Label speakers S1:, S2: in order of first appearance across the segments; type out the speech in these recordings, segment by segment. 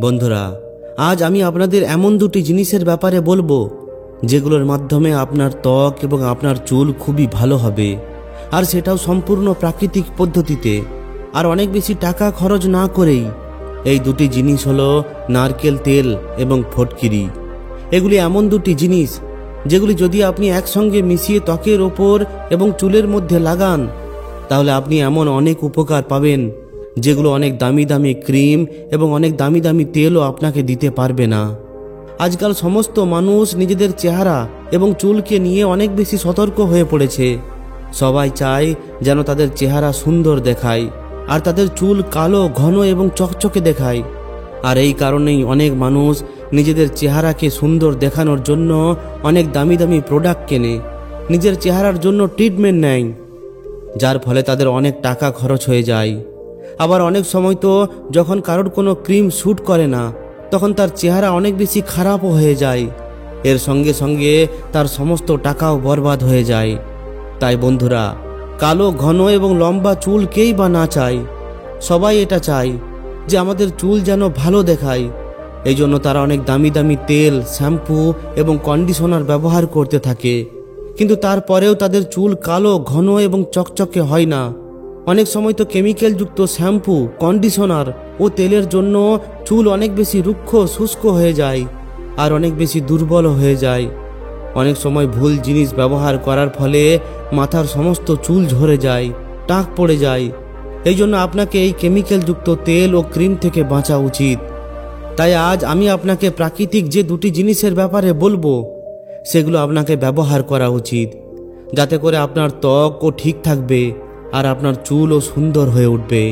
S1: বন্ধুরা, আজ আমি আপনাদের এমন দুটি জিনিসের ব্যাপারে বলবো যেগুলোর মাধ্যমে আপনার ত্বক এবং আপনার চুল খুবই ভালো হবে, আর সেটাও সম্পূর্ণ প্রাকৃতিক পদ্ধতিতে, আর অনেক বেশি টাকা খরচ না করেই। এই দুটি জিনিস হলো নারকেল তেল এবং ফটকিরি। এগুলি এমন দুটি জিনিস যেগুলি যদি আপনি একসঙ্গে মিশিয়ে ত্বকের ওপর এবং চুলের মধ্যে লাগান, তাহলে আপনি এমন অনেক উপকার পাবেন যেগুলো অনেক দামি দামি ক্রিম এবং অনেক দামি দামি তেলও আপনাকে দিতে পারবে না। আজকাল সমস্ত মানুষ নিজেদের চেহারা এবং চুলকে নিয়ে অনেক বেশি সতর্ক হয়ে পড়েছে। সবাই চায় যেন তাদের চেহারা সুন্দর দেখায়, আর তাদের চুল কালো, ঘন এবং চকচকে দেখায়। আর এই কারণেই অনেক মানুষ নিজেদের চেহারাকে সুন্দর দেখানোর জন্য অনেক দামি দামি প্রোডাক্ট কেনে, নিজের চেহারার জন্য ট্রিটমেন্ট নেয়, যার ফলে তাদের অনেক টাকা খরচ হয়ে যায়। আবার অনেক সময় তো যখন কারোর কোনো ক্রিম শ্যুট করে না, তখন তার চেহারা অনেক বেশি খারাপও হয়ে যায়। এর সঙ্গে সঙ্গে তার সমস্ত টাকাও বরবাদ হয়ে যায়। তাই বন্ধুরা, কালো, ঘন এবং লম্বা চুল কেই বা না চায়? সবাই এটা চায় যে আমাদের চুল যেন ভালো দেখায়। এই জন্য তারা অনেক দামি দামি তেল, শ্যাম্পু এবং কন্ডিশনার ব্যবহার করতে থাকে, কিন্তু তারপরেও তাদের চুল কালো, ঘন এবং চকচকে হয় না। অনেক সময় তো কেমিক্যালযুক্ত শ্যাম্পু, কন্ডিশনার ও তেলের জন্য চুল অনেক বেশি রুক্ষ, শুষ্ক হয়ে যায়, আর অনেক বেশি দুর্বল হয়ে যায়। অনেক সময় ভুল জিনিস ব্যবহার করার ফলে মাথার সমস্ত চুল ঝরে যায়, টাক পড়ে যায়। এই জন্য আপনাকে এই কেমিক্যালযুক্ত তেল ও ক্রিম থেকে বাঁচা উচিত। তাই আজ আমি আপনাকে প্রাকৃতিক যে দুটি জিনিসের ব্যাপারে বলবো, সেগুলো আপনাকে ব্যবহার করা উচিত, যাতে করে আপনার ত্বকও ঠিক থাকবে আর আপনার চুলও সুন্দর হয়ে উঠবে।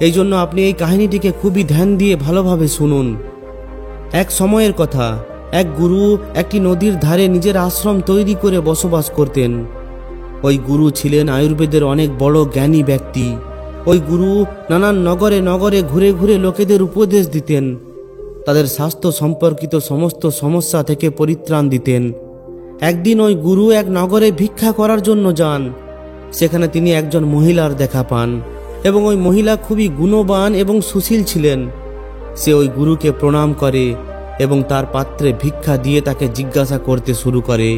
S1: এই জন্য আপনি এই কাহিনীটিকে খুবই ধ্যান দিয়ে ভালোভাবে শুনুন। এক সময়ের কথা, এক গুরু একটি নদীর ধারে নিজের আশ্রম তৈরি করে বসবাস করতেন। ওই গুরু ছিলেন আয়ুর্বেদের অনেক বড় জ্ঞানী ব্যক্তি। ওই গুরু নানান নগরে নগরে ঘুরে ঘুরে লোকেদের উপদেশ দিতেন, তাদের স্বাস্থ্য সম্পর্কিত সমস্ত সমস্যা থেকে পরিত্রাণ দিতেন। একদিন ওই গুরু এক নগরে ভিক্ষা করার জন্য যান। সেখানে তিনি একজন মহিলার দেখা পান, এবং ওই মহিলা খুবই গুণবান এবং সুশীল ছিলেন। সে ওই গুরুকে প্রণাম করে এবং তার পাত্রে ভিক্ষা দিয়ে তাকে জিজ্ঞাসা করতে শুরু করে,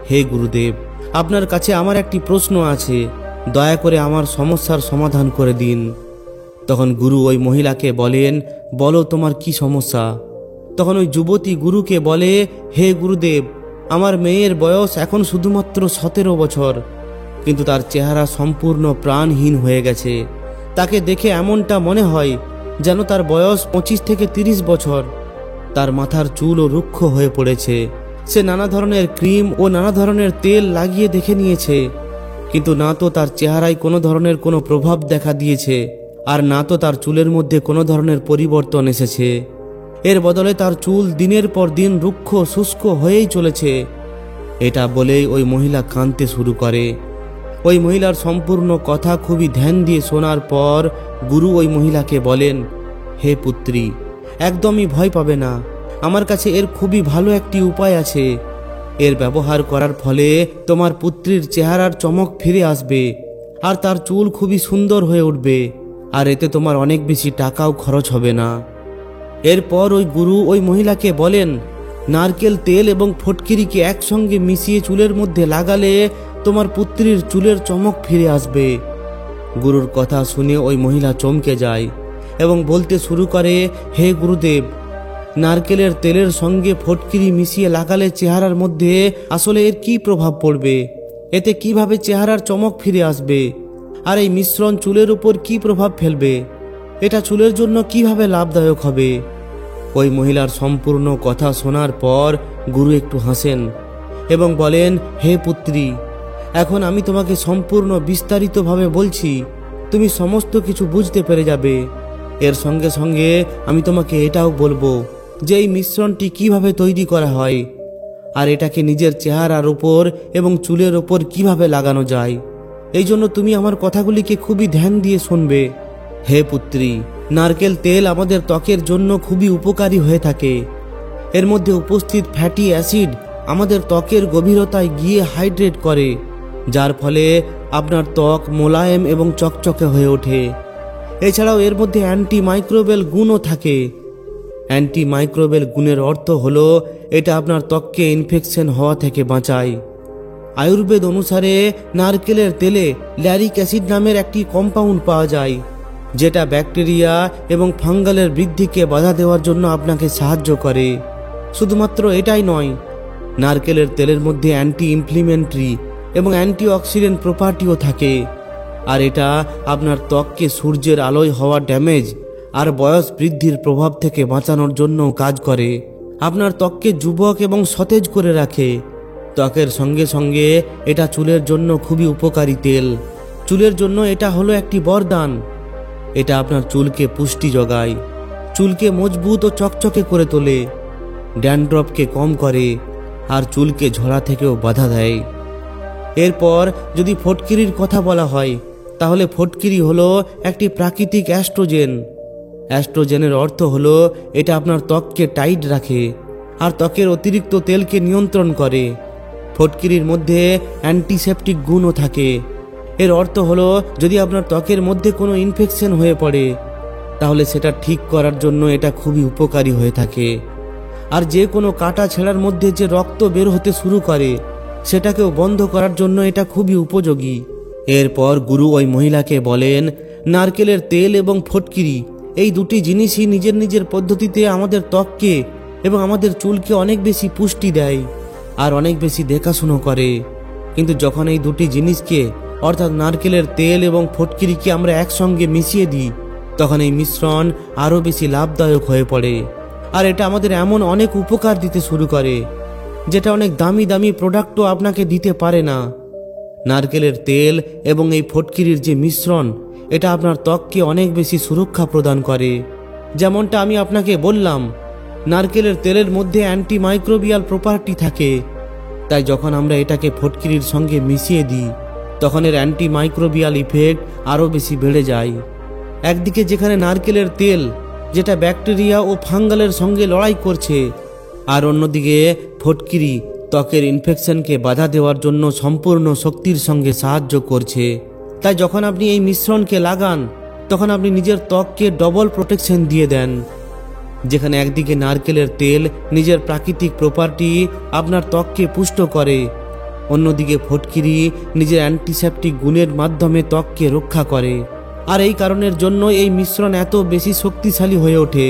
S1: হে গুরুদেব, আপনার কাছে আমার একটি প্রশ্ন আছে, দয়া করে আমার সমস্যার সমাধান করে দিন। তখন গুরু ওই মহিলাকে বলেন, বলো তোমার কি সমস্যা। তখন ওই যুবতী গুরুকে বলে, হে গুরুদেব, আমার মেয়ের বয়স এখন শুধুমাত্র 17 বছর, কিন্তু তার চেহারা সম্পূর্ণ প্রাণহীন হয়ে গেছে। তাকে দেখে এমনটা মনে হয় যেন তার বয়স 25 থেকে 30 বছর। তার মাথার চুলও রুক্ষ হয়ে পড়েছে। সে নানা ধরনের ক্রিম ও নানা ধরনের তেল লাগিয়ে দেখে নিয়েছে, কিন্তু না তো তার চেহারায় কোনো ধরনের কোনো প্রভাব দেখা দিয়েছে, আর না তো তার চুলের মধ্যে কোনো ধরনের পরিবর্তন এসেছে। এর বদলে তার চুল দিনের পর দিন রুক্ষ, শুষ্ক হয়েই চলেছে। এটা বলেই ওই মহিলা কাঁদতে শুরু করে। ওই মহিলার সম্পূর্ণ কথা খুবই ধ্যান দিয়ে শোনার পর গুরু ওই মহিলাকে বলেন, হে পুত্রী, একদমই ভয় পাবে না। আমার কাছে এর খুবই ভালো একটি উপায় আছে। এর ব্যবহার করার ফলে তোমার পুত্রীর চেহারার চমক ফিরে আসবে, আর তার চুল খুবই সুন্দর হয়ে উঠবে, আর এতে তোমার অনেক বেশি টাকাও খরচ হবে না। এরপর ওই গুরু ওই মহিলাকে বলেন, নারকেল তেল এবং ফটকিরিকে একসঙ্গে মিশিয়ে চুলের মধ্যে লাগালে তোমার পুত্রীর চুলের চমক ফিরে আসবে। গুরুর কথা শুনে ওই মহিলা চমকে যায় এবং বলতে শুরু করে, হে গুরুদেব, নারকেলের তেলের সঙ্গে ফটকিরি মিশিয়ে লাগালে চেহারার মধ্যে আসলে এর কি প্রভাব পড়বে? এতে কিভাবে চেহারার চমক ফিরে আসবে? আর এই মিশ্রণ চুলের উপর কি প্রভাব ফেলবে? এটা চুলের জন্য কিভাবে লাভদায়ক হবে? ওই মহিলার সম্পূর্ণ কথা শোনার পর গুরু একটু হাসেন এবং বলেন, হে পুত্রী, এখন আমি তোমাকে সম্পূর্ণ বিস্তারিতভাবে বলছি, তুমি সমস্ত কিছু বুঝতে পেরে যাবে। এর সঙ্গে সঙ্গে আমি তোমাকে এটাও বলবো যে এই মিশ্রণটি কিভাবে তৈরি করা হয়, আর এটাকে নিজের চেহারার উপর এবং চুলের ওপর কিভাবে লাগানো যায়। এই জন্য তুমি আমার কথাগুলিকে খুবই ধ্যান দিয়ে শুনবে। হে পুত্রী, নারকেল তেল আমাদের ত্বকের জন্য খুবই উপকারী হয়ে থাকে। এর মধ্যে উপস্থিত ফ্যাটি অ্যাসিড আমাদের ত্বকের গভীরতায় গিয়ে হাইড্রেট করে, যার ফলে আপনার ত্বক মোলায়েম এবং চকচকে হয়ে ওঠে। এছাড়াও এর মধ্যে অ্যান্টি মাইক্রোবিয়াল গুণও থাকে। অ্যান্টিমাইক্রোবিয়াল গুণের অর্থ হলো এটা আপনার ত্বককে ইনফেকশন হওয়া থেকে বাঁচায়। আয়ুর্বেদ অনুসারে নারকেলের তেলে ল্যারিক অ্যাসিড নামের একটি কম্পাউন্ড পাওয়া যায়, যেটা ব্যাকটেরিয়া এবং ফাঙ্গালের বৃদ্ধিকে বাধা দেওয়ার জন্য আপনাকে সাহায্য করে। শুধুমাত্র এটাই নয়, নারকেলের তেলের মধ্যে অ্যান্টি ইনফ্লেমেটরি এবং অ্যান্টিঅক্সিডেন্ট প্রপার্টিও থাকে, আর এটা আপনার ত্বককে সূর্যের আলোয় হওয়া ড্যামেজ আর বয়স বৃদ্ধির প্রভাব থেকে বাঁচানোর জন্য কাজ করে। আপনার ত্বককে যুবক এবং সতেজ করে রাখে। ত্বকের সঙ্গে সঙ্গে এটা চুলের জন্য খুবই উপকারী তেল। চুলের জন্য এটা হলো একটি বরদান। এটা আপনার চুলকে পুষ্টি যোগায়, চুলকে মজবুত ও চকচকে করে তোলে, ড্যান্ড্রফকে কম করে আর চুলকে ঝরা থেকেও বাধা দেয়। এরপর যদি ফটকিরির কথা বলা হয়, তাহলে ফটকিরি হলো একটি প্রাকৃতিক অ্যাস্ট্রোজেন। অ্যাস্ট্রোজেনের অর্থ হলো এটা আপনার ত্বককে টাইট রাখে আর ত্বকের অতিরিক্ত তেলকে নিয়ন্ত্রণ করে। ফটকিরির মধ্যে অ্যান্টিসেপটিক গুণও থাকে। এর অর্থ হলো যদি আপনার ত্বকের মধ্যে কোনো ইনফেকশন হয়ে পড়ে, তাহলে সেটা ঠিক করার জন্য এটা খুবই উপকারী হয়ে থাকে। আর যে কোনো কাটা ছেঁড়ার মধ্যে যে রক্ত বের হতে শুরু করে, সেটাকেও বন্ধ করার জন্য এটা খুবই উপযোগী। এরপর গুরু ওই মহিলাকে বলেন, নারকেলের তেল এবং ফটকিরি এই দুটি জিনিসই নিজের নিজের পদ্ধতিতে আমাদের ত্বককে এবং আমাদের চুলকে অনেক বেশি পুষ্টি দেয় আর অনেক বেশি দেখাশুনো করে। কিন্তু যখন এই দুটি জিনিসকে অর্থাৎ নারকেলের তেল এবং ফটকিরিকে আমরা একসঙ্গে মিশিয়ে দিই, তখন এই মিশ্রণ আরও বেশি লাভদায়ক হয়ে পড়ে। আর এটা আমাদের এমন অনেক উপকার দিতে শুরু করে, যেটা অনেক দামি দামি প্রোডাক্টও আপনাকে দিতে পারে না। নারকেলের তেল এবং এই ফটকিরির যে মিশ্রণ, এটা আপনার ত্বককে অনেক বেশি সুরক্ষা প্রদান করে। যেমনটা আমি আপনাকে বললাম, নারকেলের তেলের মধ্যে অ্যান্টিমাইক্রোবিয়াল প্রপার্টি থাকে, তাই যখন আমরা এটাকে ফটকিরির সঙ্গে মিশিয়ে দিই, তখন এর অ্যান্টিমাইক্রোবিয়াল ইফেক্ট আরও বেশি বেড়ে যায়। একদিকে যেখানে নারকেলের তেল, যেটা ব্যাকটেরিয়া ও ফাঙ্গালের সঙ্গে লড়াই করছে, আর অন্যদিকে ফটকিরি ত্বকের ইনফেকশনকে বাধা দেওয়ার জন্য সম্পূর্ণ শক্তির সঙ্গে সাহায্য করছে। তাই যখন আপনি এই মিশ্রণকে লাগান, তখন আপনি নিজের ত্বককে ডবল প্রোটেকশন দিয়ে দেন। যেখানে একদিকে নারকেলের তেল নিজের প্রাকৃতিক প্রপার্টি আপনার ত্বককে পুষ্ট করে, অন্যদিকে ফটকিরি নিজের অ্যান্টিসেপটিক গুণের মাধ্যমে ত্বককে রক্ষা করে। আর এই কারণের জন্য এই মিশ্রণ এত বেশি শক্তিশালী হয়ে ওঠে।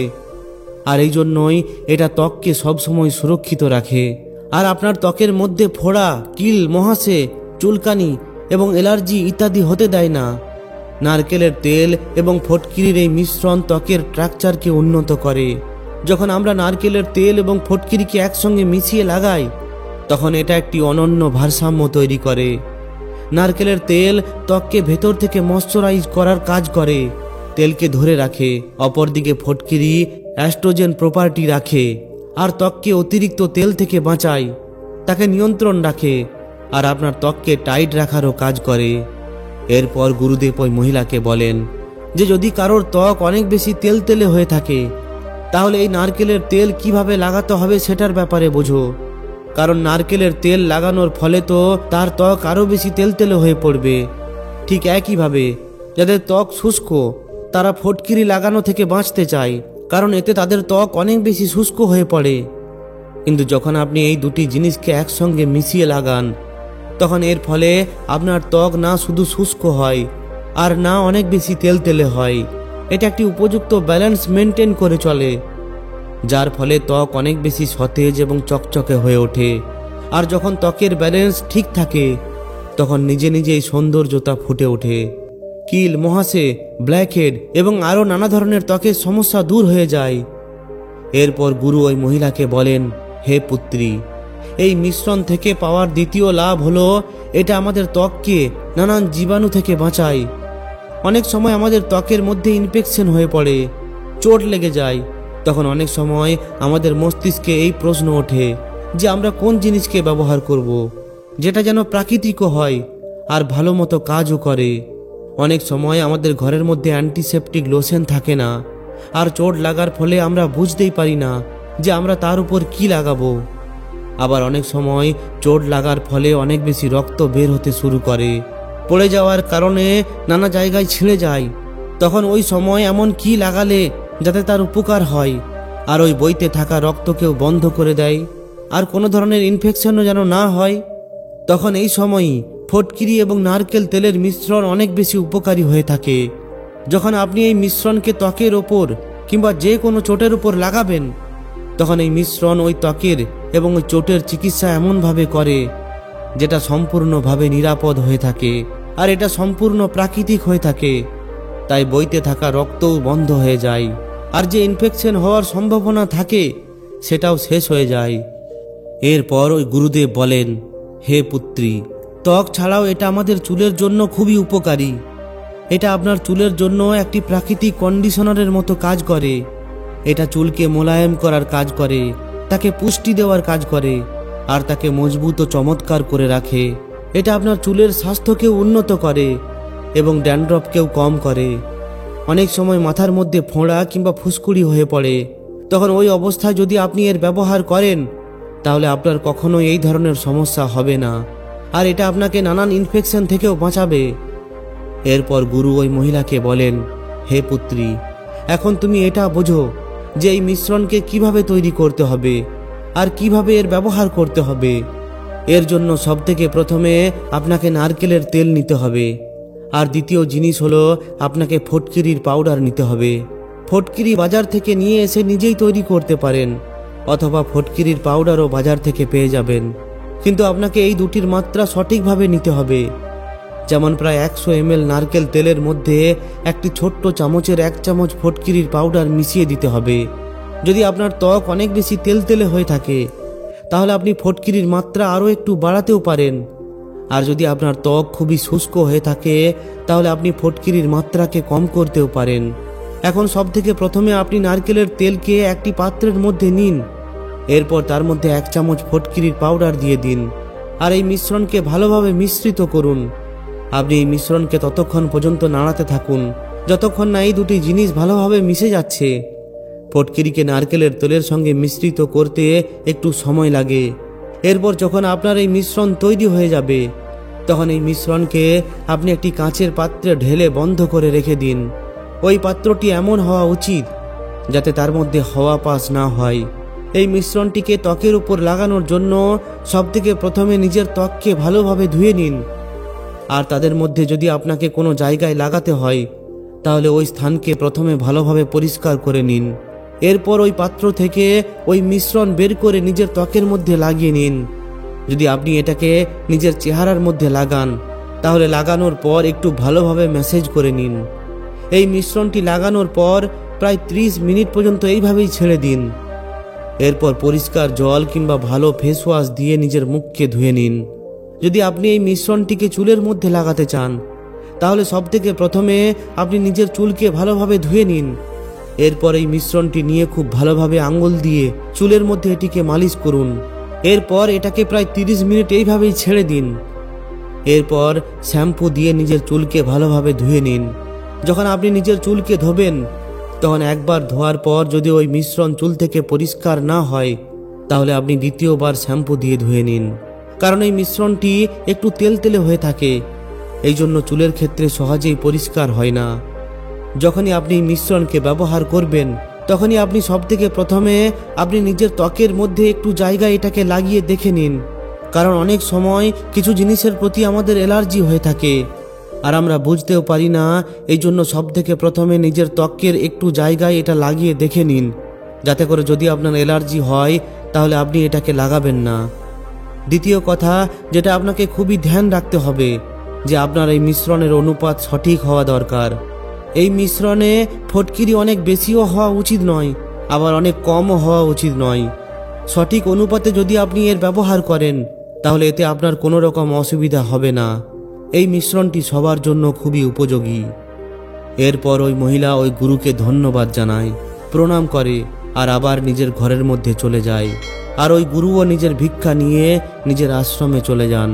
S1: আর এই জন্যই এটা ত্বককে সবসময় সুরক্ষিত রাখে আর আপনার ত্বকের মধ্যে ফোড়া, কিল, মহাশে, চুলকানি এবং অ্যালার্জি ইত্যাদি হতে দেয় না। নারকেলের তেল এবং ফটকিরির এই মিশ্রণ ত্বকের স্ট্রাকচারকে উন্নত করে। যখন আমরা নারকেলের তেল এবং ফটকিরিকে একসঙ্গে মিশিয়ে লাগাই, তখন এটা একটি অনন্য ভারসাম্য তৈরি করে। নারকেলের তেল ত্বককে ভেতর থেকে ময়শ্চারাইজ করার কাজ করে, তেলকে ধরে রাখে। অপরদিকে ফটকিরি অ্যাস্ট্রোজেন প্রপার্টি রাখে আর ত্বককে অতিরিক্ত তেল থেকে বাঁচায়, তাকে নিয়ন্ত্রণ রাখে আর আপনার ত্বককে টাইট রাখারও কাজ করে। এরপর গুরুদেব ওই মহিলাকে বলেন যে যদি কারোর ত্বক অনেক বেশি তেলতেলে হয়ে থাকে, তাহলে এই নারকেলের তেল কিভাবে লাগাতে হবে সেটার ব্যাপারে বোঝো। কারণ নারকেলের তেল লাগানোর ফলে তো তার ত্বক আরও বেশি তেলতেলে হয়ে পড়বে। ঠিক একইভাবে যাদের ত্বক শুষ্ক, তারা ফটকিরি লাগানো থেকে বাঁচতে চায়, কারণ এতে তাদের ত্বক অনেক বেশি শুষ্ক হয়ে পড়ে। কিন্তু যখন আপনি এই দুটি জিনিসকে একসঙ্গে মিশিয়ে লাগান, তখন এর ফলে আপনার ত্বক না শুধু শুষ্ক হয় আর না অনেক বেশি তেলতেলে হয়। এটা একটি উপযুক্ত ব্যালেন্স মেনটেন করে চলে, যার ফলে ত্বক অনেক বেশি সতেজ এবং চকচকে হয়ে ওঠে। আর যখন ত্বকের ব্যালেন্স ঠিক থাকে, তখন নিজে নিজেই সৌন্দর্যতা ফুটে ওঠে। কিল, মহাশে, ব্ল্যাকহেড এবং আরও নানা ধরনের ত্বকের সমস্যা দূর হয়ে যায়। এরপর গুরু ওই মহিলাকে বলেন, হে পুত্রী, এই মিশ্রণ থেকে পাওয়ার দ্বিতীয় লাভ হলো এটা আমাদের ত্বককে নানান জীবাণু থেকে বাঁচায়। অনেক সময় আমাদের ত্বকের মধ্যে ইনফেকশন হয়ে পড়ে, চোট লেগে যায়। তখন অনেক সময় আমাদের মস্তিষ্কে এই প্রশ্ন ওঠে যে আমরা কোন জিনিসকে ব্যবহার করব, যেটা যেন প্রাকৃতিকও হয় আর ভালো মতো কাজও করে। অনেক সময় আমাদের ঘরের মধ্যে অ্যান্টিসেপটিক লোশন থাকে না, আর চোট লাগার ফলে আমরা বুঝতেই পারি না যে আমরা তার উপর কি লাগাবো। আবার অনেক সময় চোট লাগার ফলে অনেক বেশি রক্ত বের হতে শুরু করে, পড়ে যাওয়ার কারণে নানা জায়গায় ছিঁড়ে যায়। তখন ওই সময় এমন কি লাগালে যাতে তার উপকার হয় আর ওই বইতে থাকা রক্তকেও বন্ধ করে দেয়, আর কোনো ধরনের ইনফেকশনও যেন না হয়। তখন এই সময়ই ফটকিরি এবং নারকেল তেলের মিশ্রণ অনেক বেশি উপকারী হয়ে থাকে। যখন আপনি এই মিশ্রণকে ত্বকের ওপর কিংবা যে কোনো চোটের উপর লাগাবেন, তখন এই মিশ্রণ ওই ত্বকের এবং ওই চোটের চিকিৎসা এমনভাবে করে যেটা সম্পূর্ণভাবে নিরাপদ হয়ে থাকে, আর এটা সম্পূর্ণ প্রাকৃতিক হয়ে থাকে। তাই বইতে থাকা রক্তও বন্ধ হয়ে যায়, আর যে ইনফেকশন হওয়ার সম্ভাবনা থাকে সেটাও শেষ হয়ে যায়। এরপর ওই গুরুদেব বলেন, হে পুত্রী, ত্বক ছাড়াও এটা আমাদের চুলের জন্য খুবই উপকারী। এটা আপনার চুলের জন্য একটি প্রাকৃতিক কন্ডিশনারের মতো কাজ করে। এটা চুলকে মোলায়েম করার কাজ করে, তাকে পুষ্টি দেওয়ার কাজ করে, আর তাকে মজবুত ও চমৎকার করে রাখে। এটা আপনার চুলের স্বাস্থ্যকেও উন্নত করে এবং ড্যান্ড্রফকেও কম করে। অনেক সময় মাথার মধ্যে ফোঁড়া কিংবা ফুসকুড়ি হয়ে পড়ে, তখন ওই অবস্থায় যদি আপনি এর ব্যবহার করেন তাহলে আপনার কখনোই এই ধরনের সমস্যা হবে না, আর এটা আপনাকে নানান ইনফেকশন থেকেও বাঁচাবে। এরপর গুরু ওই মহিলাকে বলেন, হে পুত্রী, এখন তুমি এটা বোঝো যে এই মিশ্রণকে কিভাবে তৈরি করতে হবে আর কিভাবে এর ব্যবহার করতে হবে। এর জন্য সবথেকে প্রথমে আপনাকে নারকেলের তেল নিতে হবে, আর দ্বিতীয় জিনিস হলো আপনাকে ফটকিরির পাউডার নিতে হবে। ফটকিরি বাজার থেকে নিয়ে এসে নিজেই তৈরি করতে পারেন, অথবা ফটকিরির পাউডারও বাজার থেকে পেয়ে যাবেন। কিন্তু আপনাকে এই দুটির মাত্রা সঠিকভাবে নিতে হবে। যেমন প্রায় 100 ml নারকেল তেলের মধ্যে একটি ছোট্ট চামচের 1 চামচ ফটকিরির পাউডার মিশিয়ে দিতে হবে। যদি আপনার ত্বক অনেক বেশি তেলতেলে হয়ে থাকে তাহলে আপনি ফটকিরির মাত্রা আরও একটু বাড়াতেও পারেন, আর যদি আপনার ত্বক খুবই শুষ্ক হয়ে থাকে তাহলে আপনি ফটকিরির মাত্রাকে কম করতেও পারেন। এখন সবথেকে প্রথমে আপনি নারকেলের তেলকে একটি পাত্রের মধ্যে নিন, এরপর তার মধ্যে 1 চামচ ফটকিরির পাউডার দিয়ে দিন, আর এই মিশ্রণকে ভালোভাবে মিশ্রিত করুন। আপনি এই মিশ্রণকে ততক্ষণ পর্যন্ত নাড়াতে থাকুন যতক্ষণ না এই দুটি জিনিস ভালোভাবে মিশে যাচ্ছে। ফটকিরিকে নারকেলের তেলের সঙ্গে মিশ্রিত করতে একটু সময় লাগে। এরপর যখন আপনার এই মিশ্রণ তৈরি হয়ে যাবে তখন এই মিশ্রণকে আপনি একটি কাঁচের পাত্রে ঢেলে বন্ধ করে রেখে দিন। ওই পাত্রটি এমন হওয়া উচিত যাতে তার মধ্যে হাওয়া পাস না হয়। এই মিশ্রণটিকে ত্বকের উপর লাগানোর জন্য সবথেকে প্রথমে নিজের ত্বককে ভালোভাবে ধুয়ে নিন, আর তাদের মধ্যে যদি আপনাকে কোনো জায়গায় লাগাতে হয় তাহলে ওই স্থানকে প্রথমে ভালোভাবে পরিষ্কার করে নিন। এরপর ওই পাত্র থেকে ওই মিশ্রণ বের করে নিজের ত্বকের মধ্যে লাগিয়ে নিন। যদি আপনি এটাকে নিজের চেহারার মধ্যে লাগান তাহলে লাগানোর পর একটু ভালোভাবে ম্যাসেজ করে নিন। এই মিশ্রণটি লাগানোর পর প্রায় 30 মিনিট পর্যন্ত এইভাবেই ছেড়ে দিন। এরপর পরিষ্কার জল কিংবা ভালো ফেস ওয়াশ দিয়ে নিজের মুখকে ধুয়ে নিন। যদি আপনি এই মিশ্রণটিকে চুলের মধ্যে লাগাতে চান তাহলে সবথেকে প্রথমে আপনি নিজের চুলকে ভালোভাবে ধুয়ে নিন। এরপর এই মিশ্রণটি নিয়ে খুব ভালোভাবে আঙ্গুল দিয়ে চুলের মধ্যে এটিকে মালিশ করুন। এরপর এটাকে প্রায় 30 মিনিট এইভাবেই ছেড়ে দিন। এরপর শ্যাম্পু দিয়ে নিজের চুলকে ভালোভাবে ধুয়ে নিন। যখন আপনি নিজের চুলকে ধোবেন তখন একবার ধোয়ার পর যদি ওই মিশ্রণ চুল থেকে পরিষ্কার না হয় তাহলে আপনি দ্বিতীয়বার শ্যাম্পু দিয়ে ধুয়ে নিন, কারণ এই মিশ্রণটি একটু তেলতেলে হয়ে থাকে, এই জন্য চুলের ক্ষেত্রে সহজেই পরিষ্কার হয় না। যখনই আপনি এই মিশ্রণকে ব্যবহার করবেন তখনই আপনি সবথেকে প্রথমে আপনি নিজের ত্বকের মধ্যে একটু জায়গা এটাকে লাগিয়ে দেখে নিন, কারণ অনেক সময় কিছু জিনিসের প্রতি আমাদের অ্যালার্জি হয়ে থাকে আর আমরা বুঝতেও পারি না। এই জন্য সবথেকে প্রথমে নিজের ত্বকের একটু জায়গায় এটা লাগিয়ে দেখে নিন, যাতে করে যদি আপনার অ্যালার্জি হয় তাহলে আপনি এটাকে লাগাবেন না। দ্বিতীয় কথা যেটা আপনাকে খুবই ধ্যান রাখতে হবে যে আপনার এই মিশ্রণের অনুপাত সঠিক হওয়া দরকার। এই মিশ্রণে ফটকিরি অনেক বেশিও হওয়া উচিত নয়, আবার অনেক কমও হওয়া উচিত নয়। সঠিক অনুপাতে যদি আপনি এর ব্যবহার করেন তাহলে এতে আপনার কোনো রকম অসুবিধা হবে না। এই মিশ্রণটি সবার জন্য খুবই উপযোগী। এরপর ওই মহিলা ওই গুরুকে ধন্যবাদ জানায়, প্রণাম করে আর আবার নিজের ঘরের মধ্যে চলে যায়। আর ওই গুরুও নিজের ভিক্ষা নিয়ে নিজের আশ্রমে চলে যান।